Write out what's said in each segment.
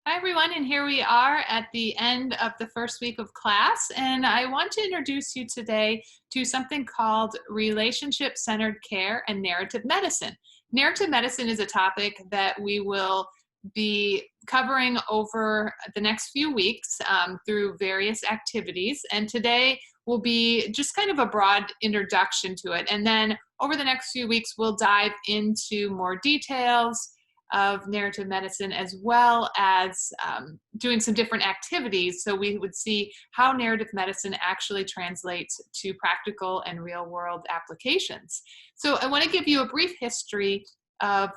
Hi everyone, and here we are at the end of the first week of class, and I want to introduce you today to something called relationship-centered care and narrative medicine. Narrative medicine is a topic that we will be covering over the next few weeks through various activities, and today will be just kind of a broad introduction to it, and then over the next few weeks we'll dive into more details of narrative medicine, as well as doing some different activities, so we would see how narrative medicine actually translates to practical and real world applications. So I want to give you a brief history of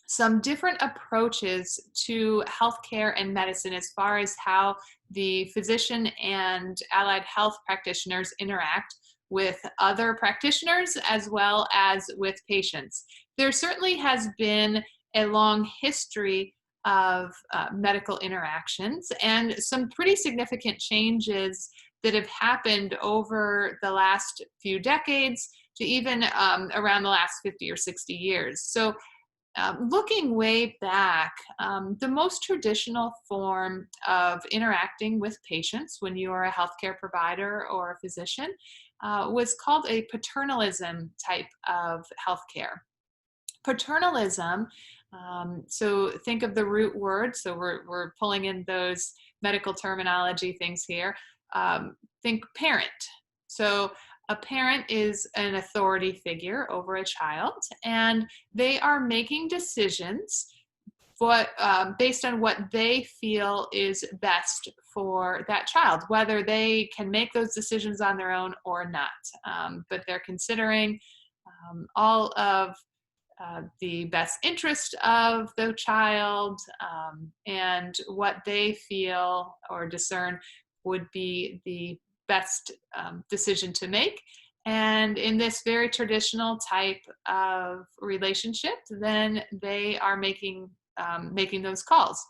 some different approaches to healthcare and medicine as far as how the physician and allied health practitioners interact with other practitioners as well as with patients. There certainly has been a long history of medical interactions and some pretty significant changes that have happened over the last few decades to even around the last 50 or 60 years. So looking way back, the most traditional form of interacting with patients when you are a healthcare provider or a physician was called a paternalism type of healthcare. Paternalism, so think of the root word, so we're pulling in those medical terminology things here. Think parent. So a parent is an authority figure over a child, and they are making decisions based on what they feel is best for that child, whether they can make those decisions on their own or not. But they're considering all of the best interest of the child and what they feel or discern would be the best decision to make. And in this very traditional type of relationship, then they are making those calls.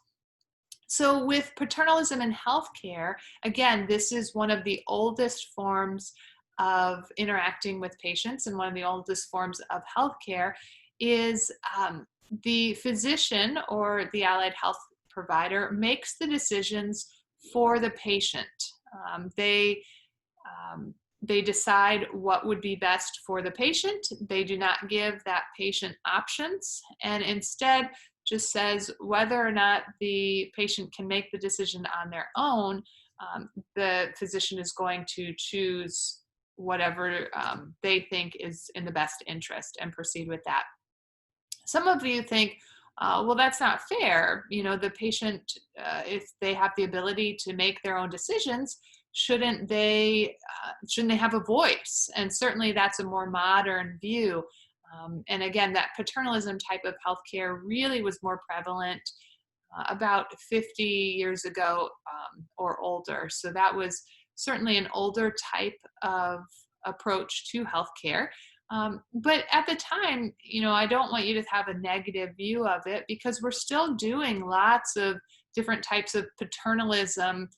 So with paternalism in healthcare, again, this is one of the oldest forms of interacting with patients and one of the oldest forms of healthcare is the physician or the allied health provider makes the decisions for the patient. They decide what would be best for the patient. They do not give that patient options, and instead just says whether or not the patient can make the decision on their own, the physician is going to choose whatever they think is in the best interest and proceed with that. Some of you think, well, that's not fair. You know, the patient, if they have the ability to make their own decisions, shouldn't they have a voice? And certainly that's a more modern view. And again, that paternalism type of healthcare really was more prevalent about 50 years ago or older. So that was certainly an older type of approach to healthcare. But at the time, you know, I don't want you to have a negative view of it because we're still doing lots of different types of paternalism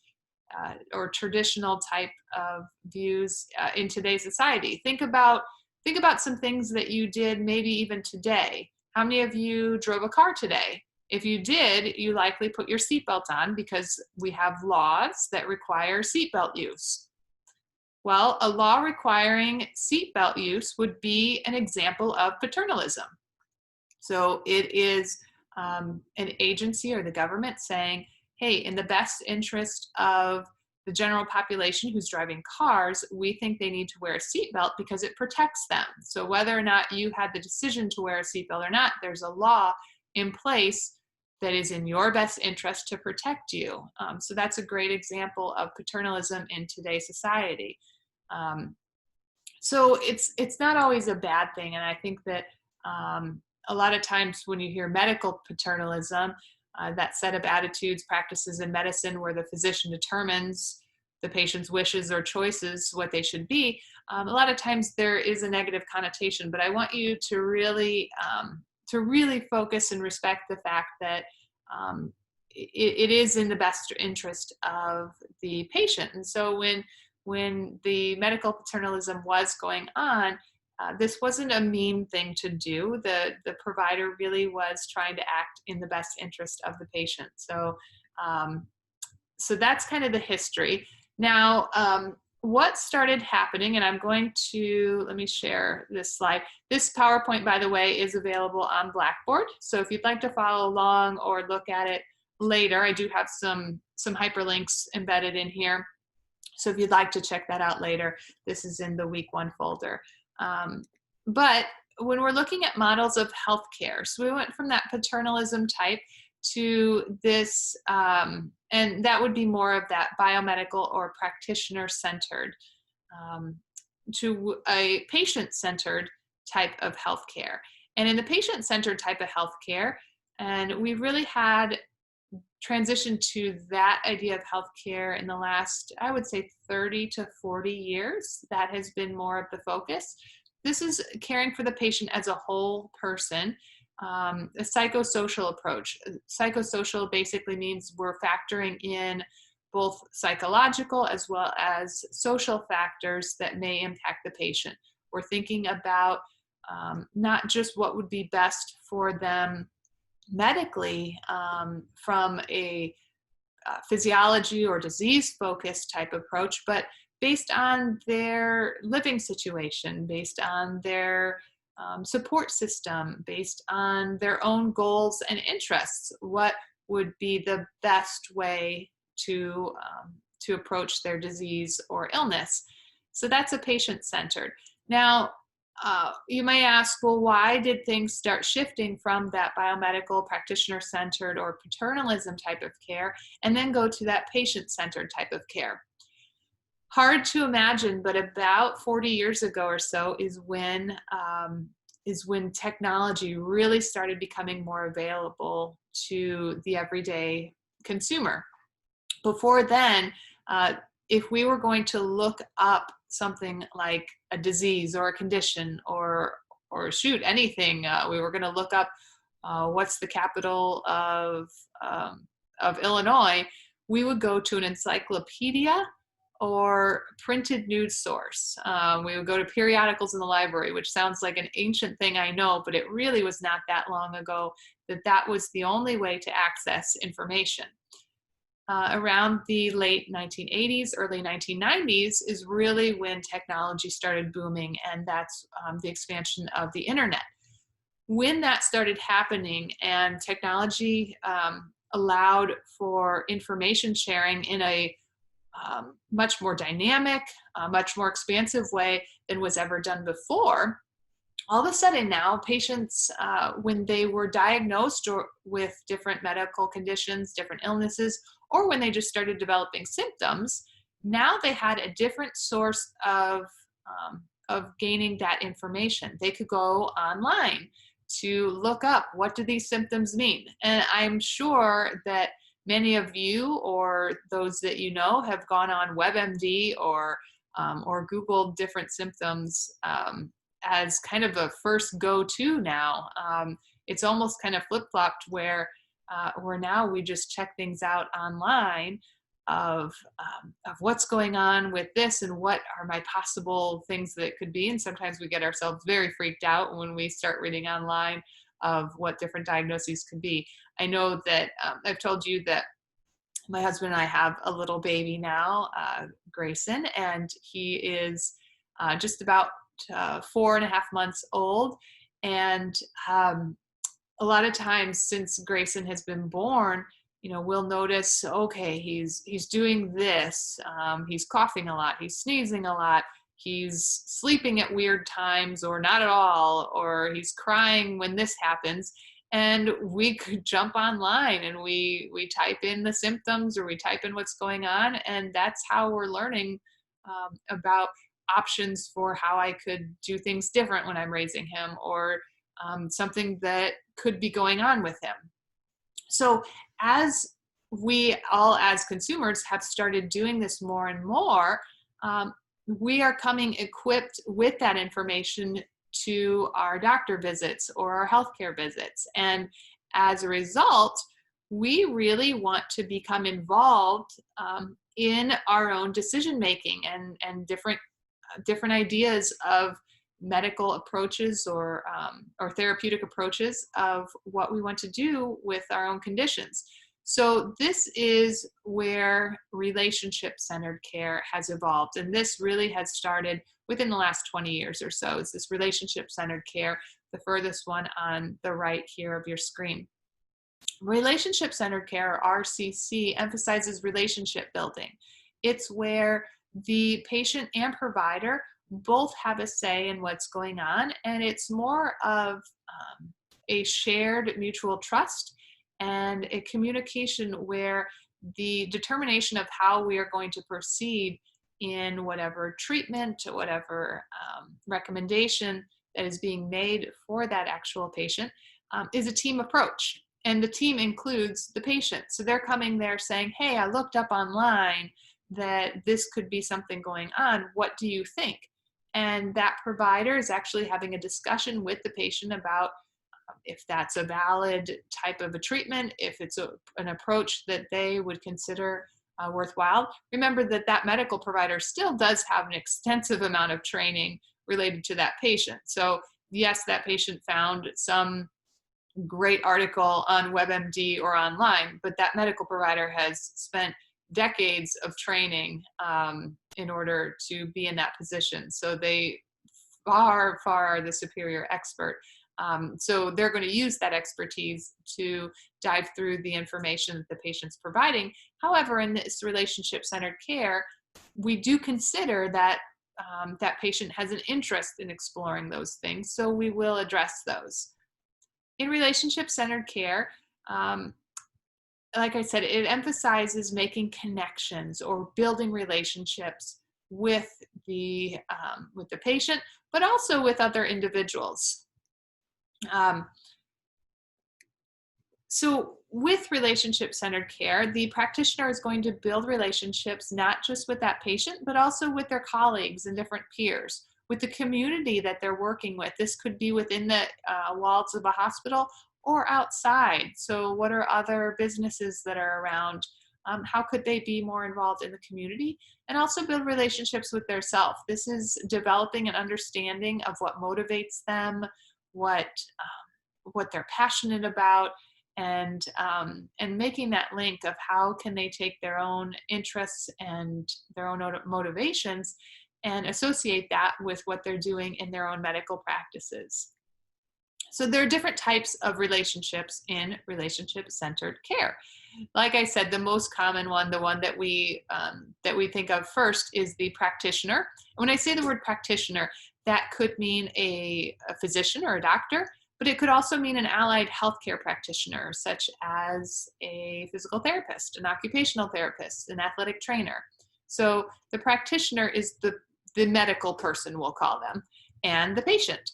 or traditional type of views in today's society. Think about some things that you did maybe even today. How many of you drove a car today? If you did, you likely put your seatbelt on because we have laws that require seatbelt use. Well, a law requiring seatbelt use would be an example of paternalism. So it is an agency or the government saying, hey, in the best interest of the general population who's driving cars, we think they need to wear a seatbelt because it protects them. So whether or not you had the decision to wear a seatbelt or not, there's a law in place that is in your best interest to protect you. So that's a great example of paternalism in today's society. So it's not always a bad thing, and I think that a lot of times when you hear medical paternalism, that set of attitudes, practices in medicine where the physician determines the patient's wishes or choices, what they should be, a lot of times there is a negative connotation, but I want you to really focus and respect the fact that it is in the best interest of the patient. And so when the medical paternalism was going on, this wasn't a mean thing to do. The provider really was trying to act in the best interest of the patient. Um, so that's kind of the history. Now, what started happening, and I'm going to, let me share this slide. This PowerPoint, by the way, is available on Blackboard. So if you'd like to follow along or look at it later, I do have some hyperlinks embedded in here. So if you'd like to check that out later, this is in the week 1 folder. But when we're looking at models of healthcare, so we went from that paternalism type to this, and that would be more of that biomedical or practitioner-centered, to a patient-centered type of healthcare. And in the patient-centered type of healthcare, and we really had transitioned to that idea of healthcare in the last, I would say, 30 to 40 years. That has been more of the focus. This is caring for the patient as a whole person. A psychosocial approach. Psychosocial basically means we're factoring in both psychological as well as social factors that may impact the patient. We're thinking about not just what would be best for them medically from a physiology or disease-focused type approach, but based on their living situation, based on their support system, based on their own goals and interests. What would be the best way to approach their disease or illness? So that's a patient-centered. Now, you may ask, well, why did things start shifting from that biomedical, practitioner-centered, or paternalism type of care, and then go to that patient-centered type of care? Hard to imagine, but about 40 years ago or so is when technology really started becoming more available to the everyday consumer. Before then, if we were going to look up something like a disease or a condition or shoot, anything, we were going to look up what's the capital of Illinois, we would go to an encyclopedia or printed news source. We would go to periodicals in the library, which sounds like an ancient thing, I know, but it really was not that long ago that was the only way to access information. Around the late 1980s, early 1990s is really when technology started booming, and that's the expansion of the internet. When that started happening and technology allowed for information sharing in a much more dynamic, much more expansive way than was ever done before, all of a sudden now patients, when they were diagnosed with different medical conditions, different illnesses, or when they just started developing symptoms, now they had a different source of gaining that information. They could go online to look up, what do these symptoms mean? And I'm sure that many of you or those that you know have gone on WebMD or Googled different symptoms as kind of a first go-to now. It's almost kind of flip-flopped where now we just check things out online of what's going on with this and what are my possible things that it could be. And sometimes we get ourselves very freaked out when we start reading online of what different diagnoses could be. I know that I've told you that my husband and I have a little baby now, Grayson, and he is just about 4.5 months old. And a lot of times since Grayson has been born, you know, we'll notice, okay, he's doing this, he's coughing a lot, he's sneezing a lot, he's sleeping at weird times or not at all, or he's crying when this happens. And we could jump online and we type in the symptoms or we type in what's going on, and that's how we're learning about options for how I could do things different when I'm raising him, or something that could be going on with him. So as we all as consumers have started doing this more and more, we are coming equipped with that information to our doctor visits or our healthcare visits. And as a result, we really want to become involved in our own decision making and different ideas of medical approaches or therapeutic approaches of what we want to do with our own conditions. So this is where relationship-centered care has evolved, and this really has started within the last 20 years or so. It's this relationship-centered care, the furthest one on the right here of your screen. Relationship-centered care, or RCC, emphasizes relationship building. It's where the patient and provider both have a say in what's going on, and it's more of a shared mutual trust and a communication where the determination of how we are going to proceed in whatever treatment, whatever recommendation that is being made for that actual patient is a team approach. And the team includes the patient. So they're coming there saying, hey, I looked up online that this could be something going on. What do you think? And that provider is actually having a discussion with the patient about if that's a valid type of a treatment, if it's an approach that they would consider worthwhile. Remember that that medical provider still does have an extensive amount of training related to that patient. So yes, that patient found some great article on WebMD or online, but that medical provider has spent decades of training in order to be in that position. So they far are the superior expert. So they're going to use that expertise to dive through the information that the patient's providing. However, in this relationship-centered care, we do consider that that patient has an interest in exploring those things, so we will address those. In relationship-centered care, like I said, it emphasizes making connections or building relationships with the patient, but also with other individuals. So with relationship-centered care, the practitioner is going to build relationships not just with that patient, but also with their colleagues and different peers, with the community that they're working with. This could be within the walls of a hospital or outside. So what are other businesses that are around? How could they be more involved in the community? And also build relationships with their self. This is developing an understanding of what motivates them, what they're passionate about, and making that link of how can they take their own interests and their own motivations and associate that with what they're doing in their own medical practices. So there are different types of relationships in relationship-centered care. Like I said, the most common one, the one that we think of first, is the practitioner. When I say the word practitioner, that could mean a physician or a doctor, but it could also mean an allied healthcare practitioner, such as a physical therapist, an occupational therapist, an athletic trainer. So the practitioner is the medical person, we'll call them, and the patient.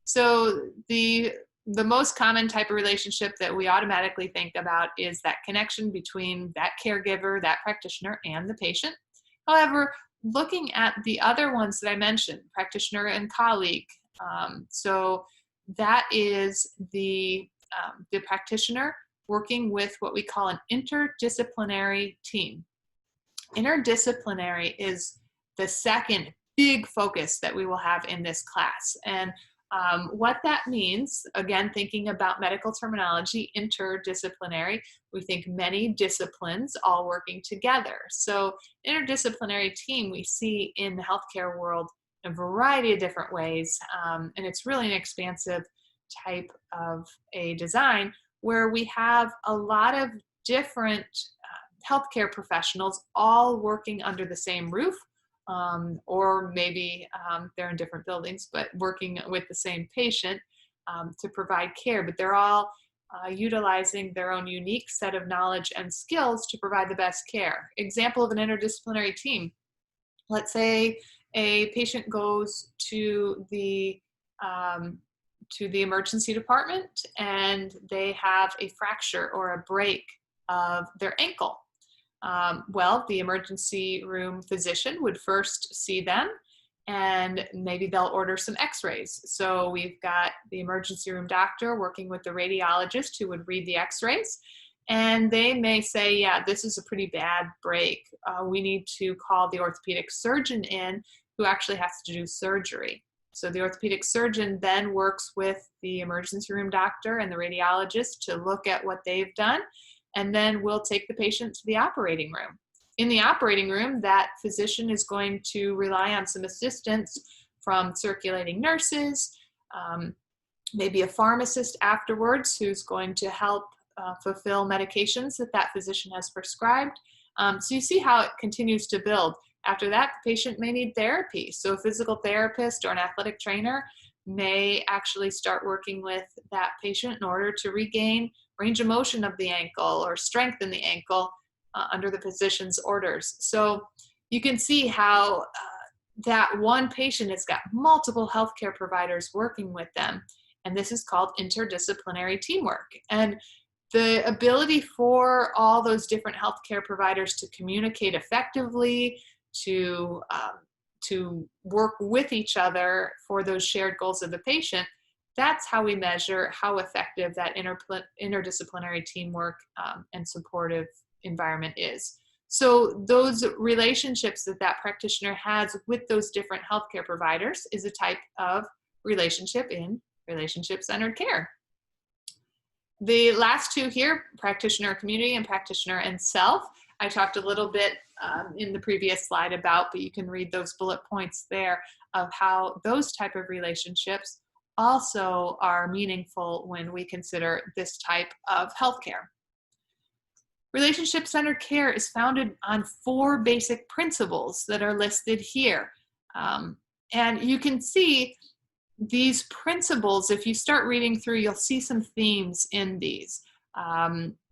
So the most common type of relationship that we automatically think about is that connection between that caregiver, that practitioner, and the patient. However, looking at the other ones that I mentioned, practitioner and colleague, so that is the practitioner working with what we call an interdisciplinary team. Interdisciplinary is the second big focus that we will have in this class. And what that means, again, thinking about medical terminology, interdisciplinary, we think many disciplines all working together. So interdisciplinary team we see in the healthcare world in a variety of different ways, and it's really an expansive type of a design where we have a lot of different healthcare professionals all working under the same roof, or maybe they're in different buildings, but working with the same patient to provide care, but they're all utilizing their own unique set of knowledge and skills to provide the best care. Example of an interdisciplinary team. Let's say a patient goes to the emergency department and they have a fracture or a break of their ankle. Well, the emergency room physician would first see them, and maybe they'll order some x-rays. So we've got the emergency room doctor working with the radiologist who would read the x-rays, and they may say, yeah, this is a pretty bad break. We need to call the orthopedic surgeon in who actually has to do surgery. So the orthopedic surgeon then works with the emergency room doctor and the radiologist to look at what they've done, and then we'll take the patient to the operating room. In the operating room, that physician is going to rely on some assistance from circulating nurses, maybe a pharmacist afterwards who's going to help fulfill medications that that physician has prescribed. So you see how it continues to build. After that, the patient may need therapy. So a physical therapist or an athletic trainer may actually start working with that patient in order to regain range of motion of the ankle or strengthen the ankle under the physician's orders. So you can see how that one patient has got multiple healthcare providers working with them. And this is called interdisciplinary teamwork. And the ability for all those different healthcare providers to communicate effectively, to work with each other for those shared goals of the patient, that's how we measure how effective that interdisciplinary teamwork and supportive environment is. So those relationships that that practitioner has with those different healthcare providers is a type of relationship in relationship-centered care. The last two here, practitioner community and practitioner and self, I talked a little bit in the previous slide about, but you can read those bullet points there of how those type of relationships also are meaningful when we consider this type of healthcare. Relationship-centered care is founded on 4 basic principles that are listed here. And you can see these principles, if you start reading through, you'll see some themes in these.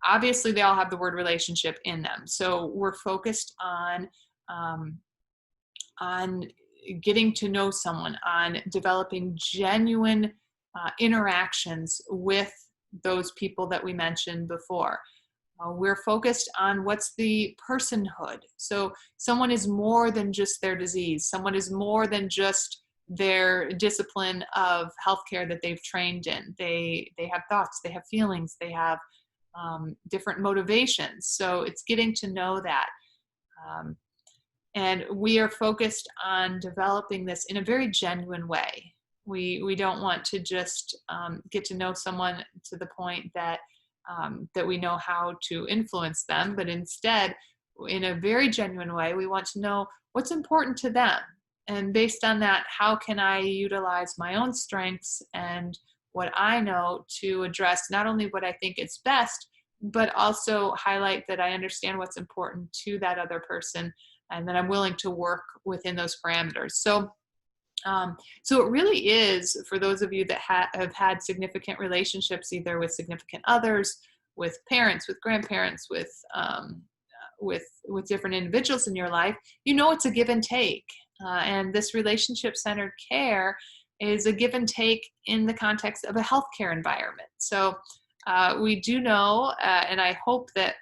Obviously, they all have the word relationship in them. So we're focused on getting to know someone, on developing genuine interactions with those people that we mentioned before. We're focused on what's the personhood. So someone is more than just their disease. Someone is more than just their discipline of healthcare that they've trained in. They have thoughts, they have feelings, they have different motivations. So it's getting to know that. And we are focused on developing this in a very genuine way. We don't want to just get to know someone to the point that that we know how to influence them, but instead, in a very genuine way, we want to know what's important to them. And based on that, how can I utilize my own strengths and what I know to address not only what I think is best, but also highlight that I understand what's important to that other person and that I'm willing to work within those parameters. So it really is, for those of you that have had significant relationships, either with significant others, with parents, with grandparents, with different individuals in your life, you know it's a give and take. And this relationship-centered care is a give and take in the context of a healthcare environment. So we do know, and I hope that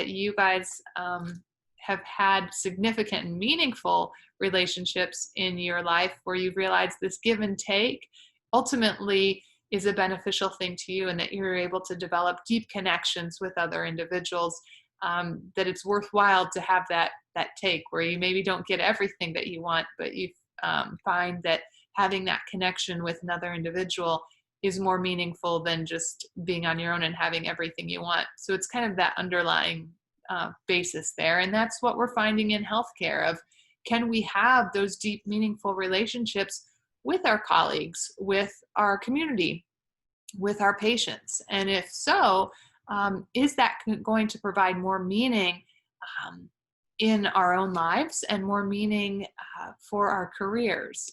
you guys have had significant and meaningful relationships in your life where you've realized this give and take ultimately is a beneficial thing to you, and that you're able to develop deep connections with other individuals, that it's worthwhile to have that take where you maybe don't get everything that you want, but you find that having that connection with another individual is more meaningful than just being on your own and having everything you want. So it's kind of that underlying basis there. And that's what we're finding in healthcare of, can we have those deep, meaningful relationships with our colleagues, with our community, with our patients? And if so, is that going to provide more meaning in our own lives and more meaning for our careers?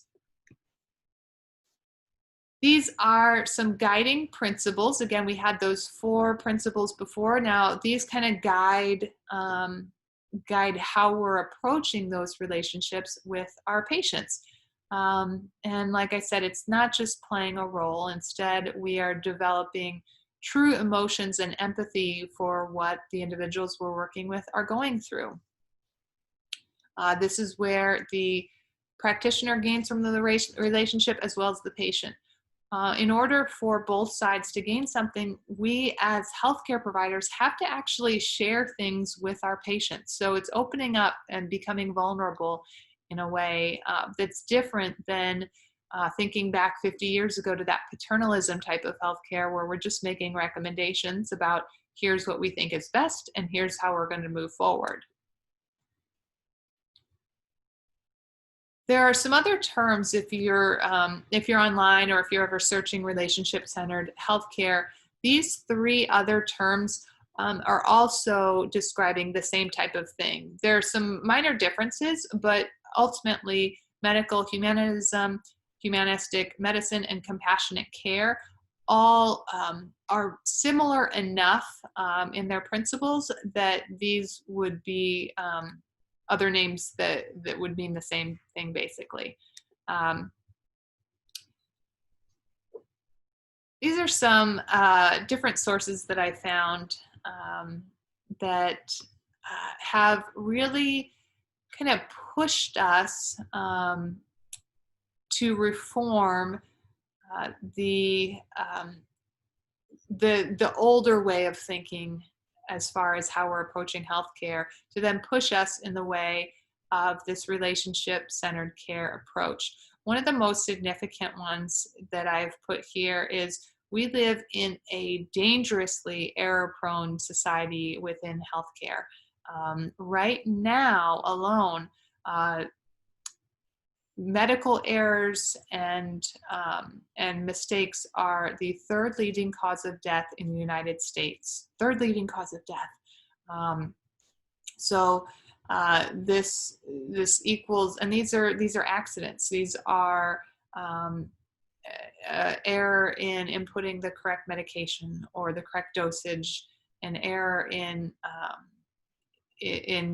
These are some guiding principles. Again, we had those 4 principles before. Now, these kind of guide how we're approaching those relationships with our patients. And like I said, it's not just playing a role. Instead, we are developing true emotions and empathy for what the individuals we're working with are going through. This is where the practitioner gains from the relationship as well as the patient. In order for both sides to gain something, we as healthcare providers have to actually share things with our patients. So it's opening up and becoming vulnerable in a way that's different than thinking back 50 years ago to that paternalism type of healthcare where we're just making recommendations about here's what we think is best and here's how we're going to move forward. There are some other terms if you're online or if you're ever searching relationship-centered healthcare. These three other terms are also describing the same type of thing. There are some minor differences, but ultimately medical humanism, humanistic medicine, and compassionate care all are similar enough in their principles that these would be other names that would mean the same thing, basically. These are some different sources that I found that have really kind of pushed us to reform the older way of thinking as far as how we're approaching healthcare, to then push us in the way of this relationship-centered care approach. One of the most significant ones that I've put here is we live in a dangerously error-prone society within healthcare. Right now alone, medical errors and mistakes are the third leading cause of death in the United States. Third leading cause of death. This equals, and these are accidents. These are error in inputting the correct medication or the correct dosage, an error in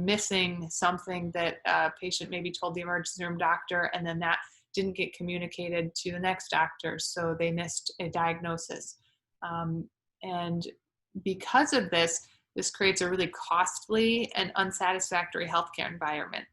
missing something that a patient maybe told the emergency room doctor, and then that didn't get communicated to the next doctor, so they missed a diagnosis. And because of this creates a really costly and unsatisfactory healthcare environment.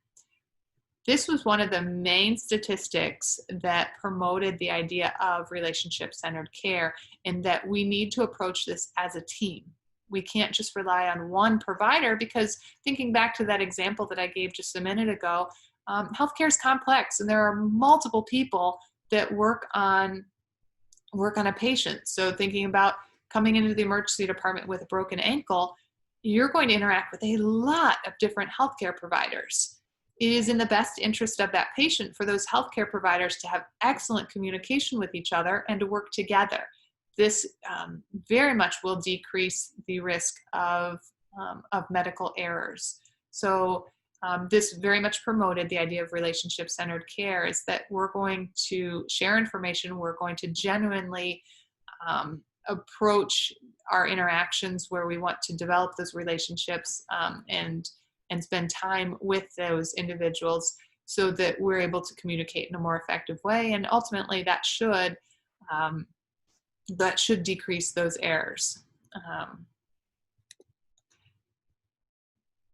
This was one of the main statistics that promoted the idea of relationship-centered care, and that we need to approach this as a team. We can't just rely on one provider, because thinking back to that example that I gave just a minute ago, healthcare is complex and there are multiple people that work on a patient. So thinking about coming into the emergency department with a broken ankle, you're going to interact with a lot of different healthcare providers. It is in the best interest of that patient for those healthcare providers to have excellent communication with each other and to work together. This very much will decrease the risk of medical errors. So this very much promoted the idea of relationship-centered care, is that we're going to share information, we're going to genuinely approach our interactions where we want to develop those relationships and spend time with those individuals so that we're able to communicate in a more effective way. And ultimately that should decrease those errors.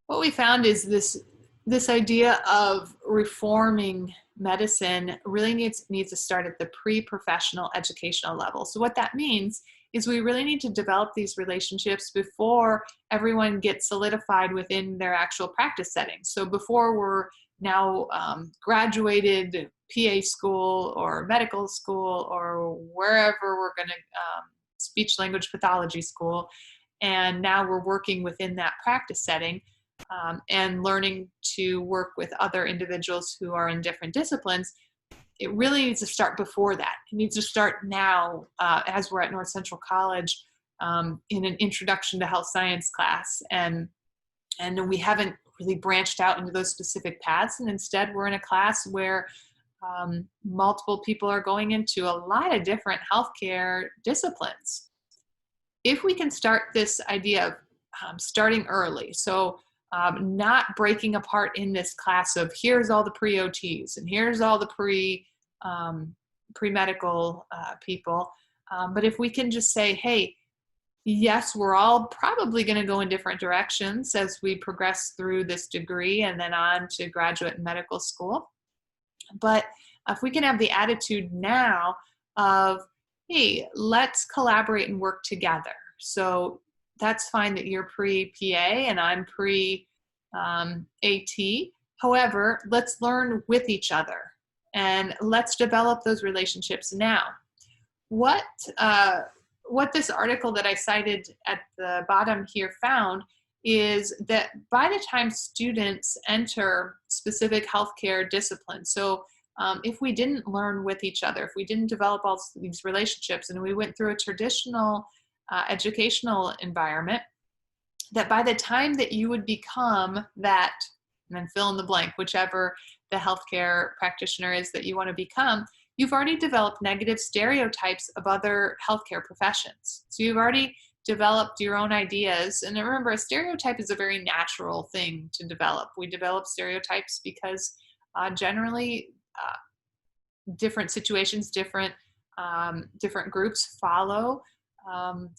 What we found is this idea of reforming medicine really needs to start at the pre-professional educational level. So what that means is we really need to develop these relationships before everyone gets solidified within their actual practice settings. So before we're now graduated PA school or medical school or wherever we're going to speech language pathology school, and now we're working within that practice setting and learning to work with other individuals who are in different disciplines. It really needs to start before that. It needs to start now as we're at North Central College in an introduction to health science class, and we haven't really branched out into those specific paths, and instead we're in a class where multiple people are going into a lot of different healthcare disciplines. If we can start this idea of starting early, so not breaking apart in this class of here's all the pre-OTs and here's all the pre-medical people, but if we can just say, hey, yes, we're all probably going to go in different directions as we progress through this degree and then on to graduate and medical school. But if we can have the attitude now of, hey, let's collaborate and work together. So that's fine that you're pre-PA and I'm pre-AT. However, let's learn with each other And let's develop those relationships now. What this article that I cited at the bottom here found is that by the time students enter specific healthcare disciplines, so if we didn't learn with each other, if we didn't develop all these relationships and we went through a traditional educational environment, that by the time that you would become that, and then fill in the blank, whichever the healthcare practitioner is that you want to become, you've already developed negative stereotypes of other healthcare professions. So you've already developed your own ideas. And remember, a stereotype is a very natural thing to develop. We develop stereotypes because generally different situations, different groups follow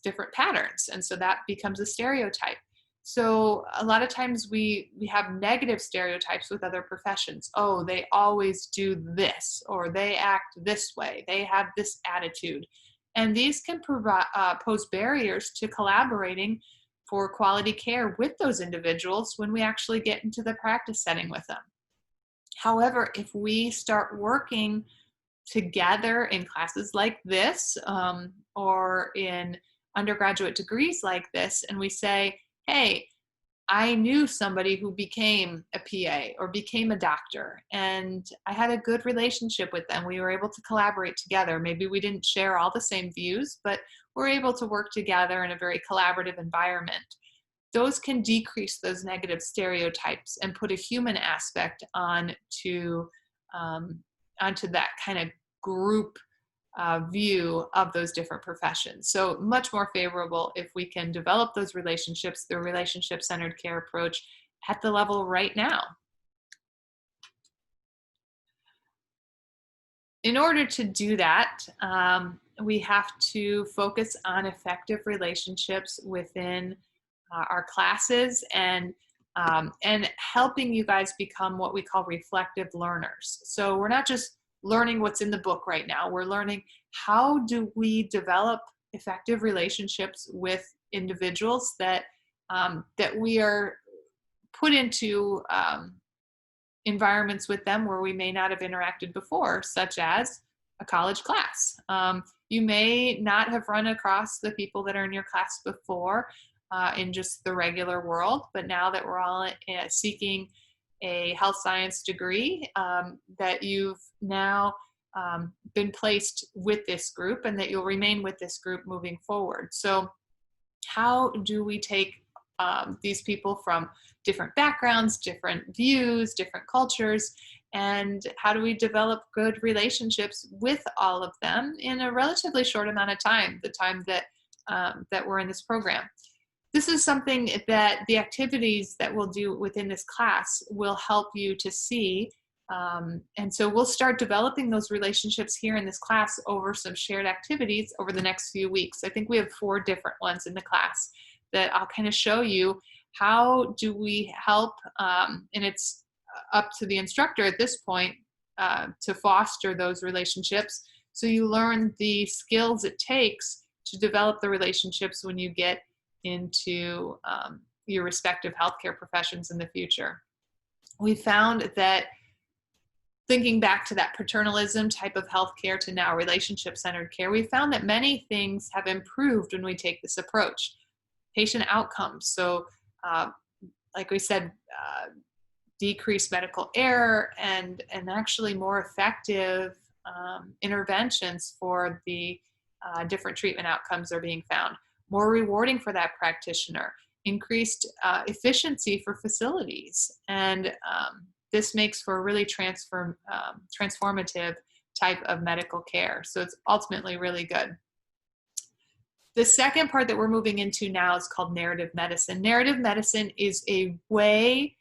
different patterns. And so that becomes a stereotype. So a lot of times we have negative stereotypes with other professions. Oh, they always do this, or they act this way, they have this attitude. And these can pose barriers to collaborating for quality care with those individuals when we actually get into the practice setting with them. However, if we start working together in classes like this, or in undergraduate degrees like this, and we say, hey, I knew somebody who became a PA or became a doctor, and I had a good relationship with them. We were able to collaborate together. Maybe we didn't share all the same views, but we're able to work together in a very collaborative environment. Those can decrease those negative stereotypes and put a human aspect onto that kind of group view of those different professions. So much more favorable if we can develop those relationships, the relationship-centered care approach at the level right now. In order to do that, we have to focus on effective relationships within our classes and helping you guys become what we call reflective learners. So we're not just learning what's in the book right now. We're learning how do we develop effective relationships with individuals that we are put into environments with them where we may not have interacted before, such as a college class. You may not have run across the people that are in your class before in just the regular world, but now that we're all seeking a health science degree, that you've now been placed with this group and that you'll remain with this group moving forward. So how do we take these people from different backgrounds, different views, different cultures, and how do we develop good relationships with all of them in a relatively short amount of time, the time that we're in this program? This is something that the activities that we'll do within this class will help you to see. And so we'll start developing those relationships here in this class over some shared activities over the next few weeks. I think we have 4 different ones in the class that I'll kind of show you how do we help, and it's up to the instructor at this point to foster those relationships. So you learn the skills it takes to develop the relationships when you get into your respective healthcare professions in the future. We found that thinking back to that paternalism type of healthcare to now relationship-centered care, we found that many things have improved when we take this approach. Patient outcomes, so like we said, decreased medical error and actually more effective interventions for the different treatment outcomes are being found. More rewarding for that practitioner, increased efficiency for facilities, and this makes for a really transformative type of medical care. So it's ultimately really good. The second part that we're moving into now is called narrative medicine. Narrative medicine is a way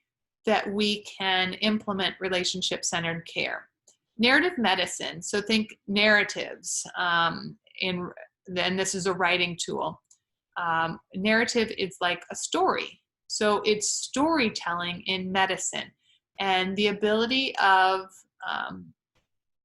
that we can implement relationship-centered care. Narrative medicine, so think narratives, and this is a writing tool. Narrative is like a story. So it's storytelling in medicine, and the ability of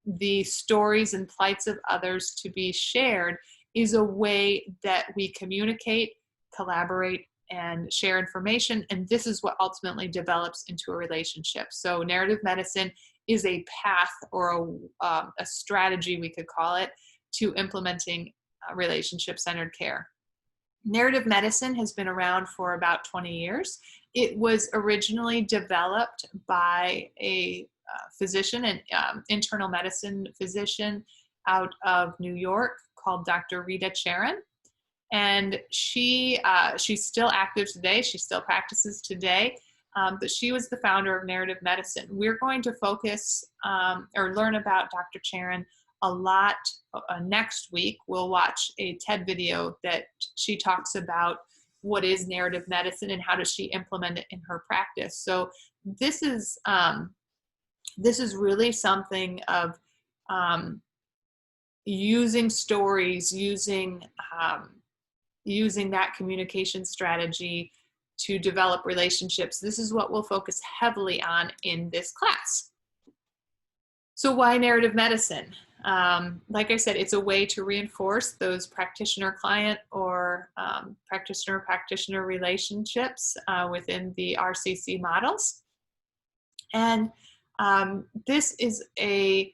the stories and plights of others to be shared is a way that we communicate, collaborate, and share information. And this is what ultimately develops into a relationship. So narrative medicine is a path or a strategy, we could call it, to implementing relationship-centered care. Narrative medicine has been around for about 20 years. It was originally developed by a physician, an internal medicine physician out of New York called Dr. Rita Charan. And she's still active today. She still practices today, but she was the founder of narrative medicine. We're going to focus or learn about Dr. Charan a lot next week. We'll watch a TED video that she talks about what is narrative medicine and how does she implement it in her practice. So this is really something of using stories, using that communication strategy to develop relationships. This is what we'll focus heavily on in this class. So why narrative medicine? Like I said, it's a way to reinforce those practitioner-client or practitioner-practitioner relationships within the RCC models. And this is a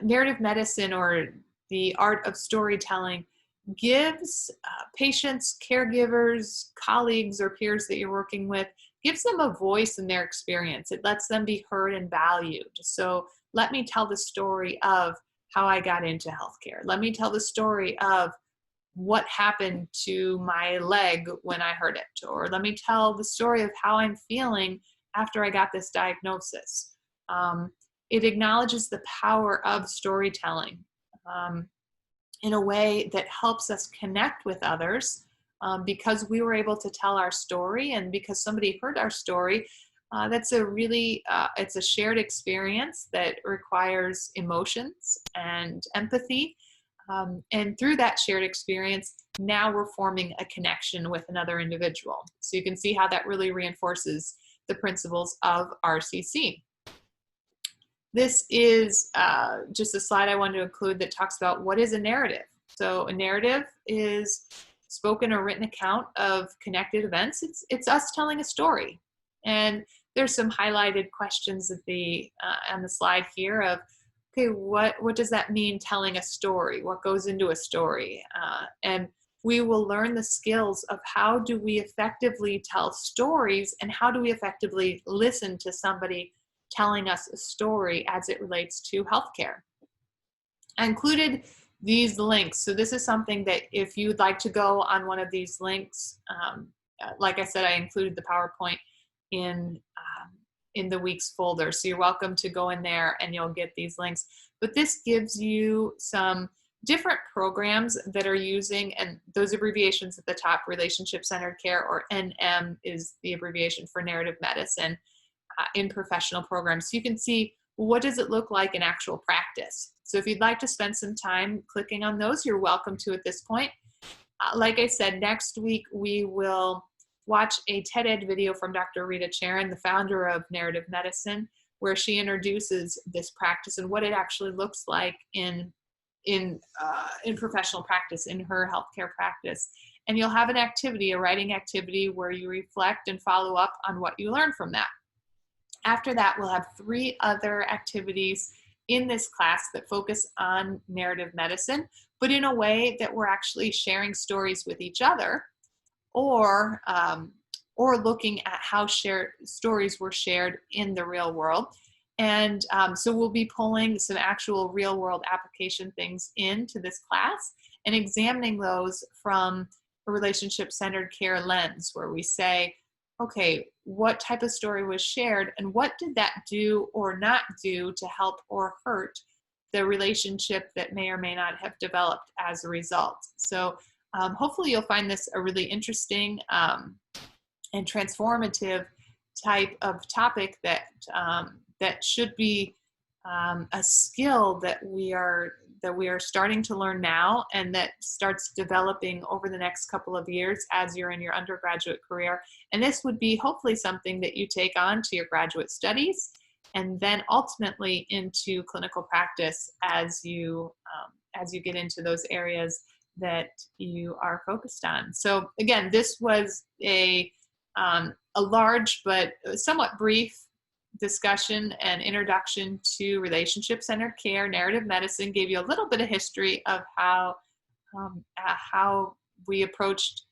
narrative medicine, or the art of storytelling, gives patients, caregivers, colleagues, or peers that you're working with, gives them a voice in their experience. It lets them be heard and valued. So let me tell the story of how I got into healthcare. Let me tell the story of what happened to my leg when I hurt it. Or let me tell the story of how I'm feeling after I got this diagnosis. It acknowledges the power of storytelling in a way that helps us connect with others because we were able to tell our story, and because somebody heard our story. That's a really, it's a shared experience that requires emotions and empathy. And through that shared experience, now we're forming a connection with another individual. So you can see how that really reinforces the principles of RCC. This is just a slide I wanted to include that talks about what is a narrative. So a narrative is spoken or written account of connected events. It's us telling a story. And there's some highlighted questions at on the slide here of, okay, what does that mean, telling a story? What goes into a story? And we will learn the skills of how do we effectively tell stories, and how do we effectively listen to somebody telling us a story as it relates to healthcare. I included these links. So this is something that if you'd like to go on one of these links, like I said, I included the PowerPoint in the week's folder. So you're welcome to go in there and you'll get these links. But this gives you some different programs that are using, and those abbreviations at the top, relationship-centered care, or NM is the abbreviation for narrative medicine, in professional programs. So you can see, what does it look like in actual practice? So if you'd like to spend some time clicking on those, you're welcome to at this point. Like I said, next week we will watch a TED Ed video from Dr. Rita Charan, the founder of narrative medicine, where she introduces this practice and what it actually looks like in professional practice, in her healthcare practice. And you'll have an activity, a writing activity, where you reflect and follow up on what you learned from that. After that, we'll have 3 other activities in this class that focus on narrative medicine, but in a way that we're actually sharing stories with each other, or looking at how stories were shared in the real world. And so we'll be pulling some actual real world application things into this class and examining those from a relationship-centered care lens, where we say, okay, what type of story was shared, and what did that do or not do to help or hurt the relationship that may or may not have developed as a result. So hopefully you'll find this a really interesting and transformative type of topic that should be a skill that we are starting to learn now, and that starts developing over the next couple of years as you're in your undergraduate career. And this would be hopefully something that you take on to your graduate studies, and then ultimately into clinical practice as you get into those areas that you are focused on. So again, this was a large but somewhat brief discussion and introduction to relationship-centered care, narrative medicine, gave you a little bit of history of how we approached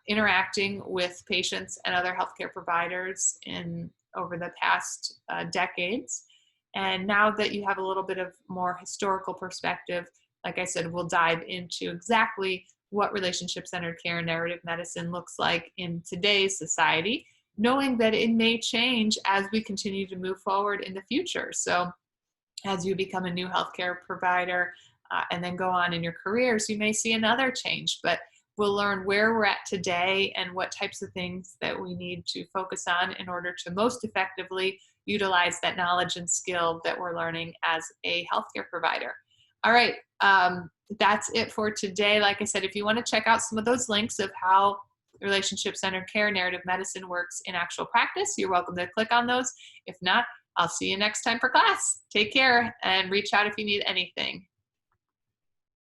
interacting with patients and other healthcare providers over the past decades. And now that you have a little bit of more historical perspective, like I said, we'll dive into exactly what relationship-centered care and narrative medicine looks like in today's society, knowing that it may change as we continue to move forward in the future. So as you become a new healthcare provider and then go on in your careers, you may see another change, but we'll learn where we're at today and what types of things that we need to focus on in order to most effectively utilize that knowledge and skill that we're learning as a healthcare provider. All right, that's it for today. Like I said, if you want to check out some of those links of how relationship-centered care, narrative medicine works in actual practice, you're welcome to click on those. If not, I'll see you next time for class. Take care and reach out if you need anything.